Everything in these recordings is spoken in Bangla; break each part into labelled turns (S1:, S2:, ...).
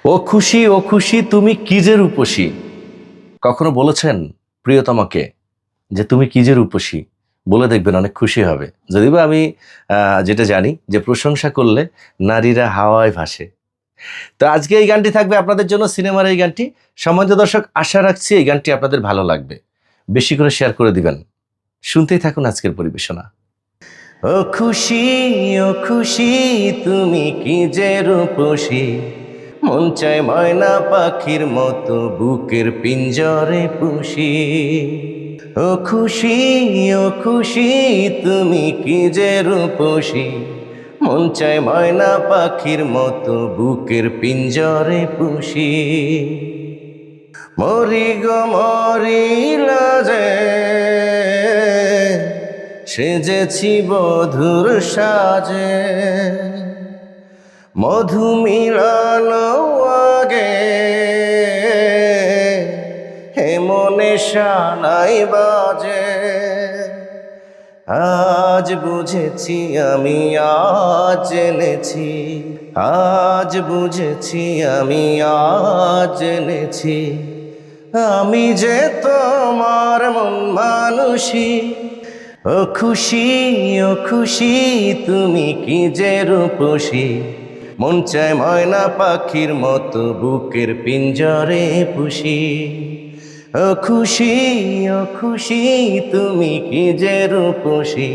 S1: ও খুশি তুমি কি যে রূপসী। কখনো বলেছেন প্রিয়তমাকে যে তুমি কি যে রূপসী? বলে দেখবেন অনেক খুশি হবে। যদিও বা আমি যেটা জানি যে প্রশংসা করলে নারীরা হাওয়ায় ভাসে। তো আজকে এই গানটি থাকবে আপনাদের জন্য, সিনেমার এই গানটি। সম্মানিত দর্শক, আশা রাখছি এই গানটি আপনাদের ভালো লাগবে। বেশি করে শেয়ার করে দিবেন। শুনতেই থাকুন আজকের পরিবেশনা। ও খুশি তুমি কি যে রূপসী, মন চায় ময়না পাখির মতো বুকের পিঞ্জরে পুষি। ও খুশি তুমি কি যে রূপসী, মন চায় ময়না পাখির মতো বুকের পিঞ্জরে পুষি। মরি গো মরি লাজে সেজেছি বধুর সাজে, মধু মিলানো আগে হে মনে শানাই বাজে। আজ বুঝেছি আমি আজ জেনেছি, আজ বুঝেছি আমি আজ জেনেছি, আমি যে তোমার মন মানুষী। ও খুশি তুমি কি যে রূপসী, মন চায় ময়না পাখির মতো বুকের পিঞ্জরে পুষি। ও খুশি তুমি কি যে রূপসী,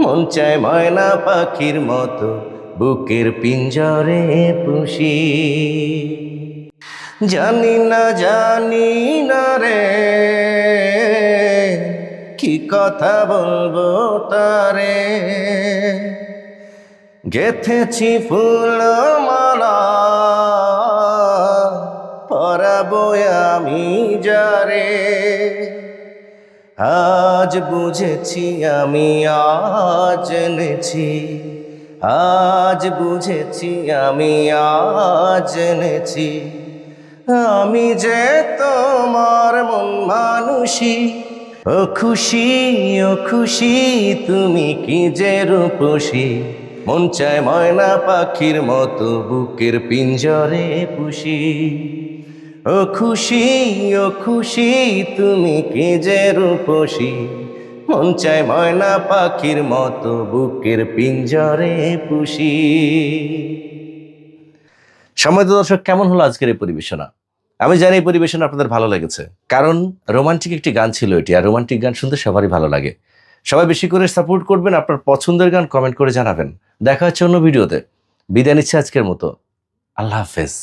S1: মন চায় ময়না পাখির মতো বুকের পিঞ্জরে পুষি। জানি না রে কি কথা বলবো তারে, গেথেছি ফুলমালা পরাবো আমি যারে। আজ বুঝেছি আমি আজ জেনেছি, আজ বুঝেছি আমি আজ জেনেছি, আমি যে তোমার মন মানুষী। ও খুশি তুমি কি যে রূপসী, মন চায় ময়না পাখির মতো বুকের পিঞ্জরে পুষি। ও খুশি তুমি কি যে রূপসী, মন চায় ময়না পাখির মতো বুকের পিঞ্জরে পুষি। সম্মানিত দর্শক, কেমন হলো আজকের এই পরিবেশনা? আমি জানি এই পরিবেশনা আপনাদের ভালো লেগেছে, কারণ রোমান্টিক একটি গান ছিল এটি, আর রোমান্টিক গান শুনতে সবারই ভালো লাগে। সবাই বেশি করে সাপোর্ট করবেন, আপনার পছন্দের গান কমেন্ট করে জানাবেন। দেখা হচ্ছে অন্য ভিডিওতে। বিদায় নিচ্ছে আজকের মতো। আল্লাহ হাফেজ।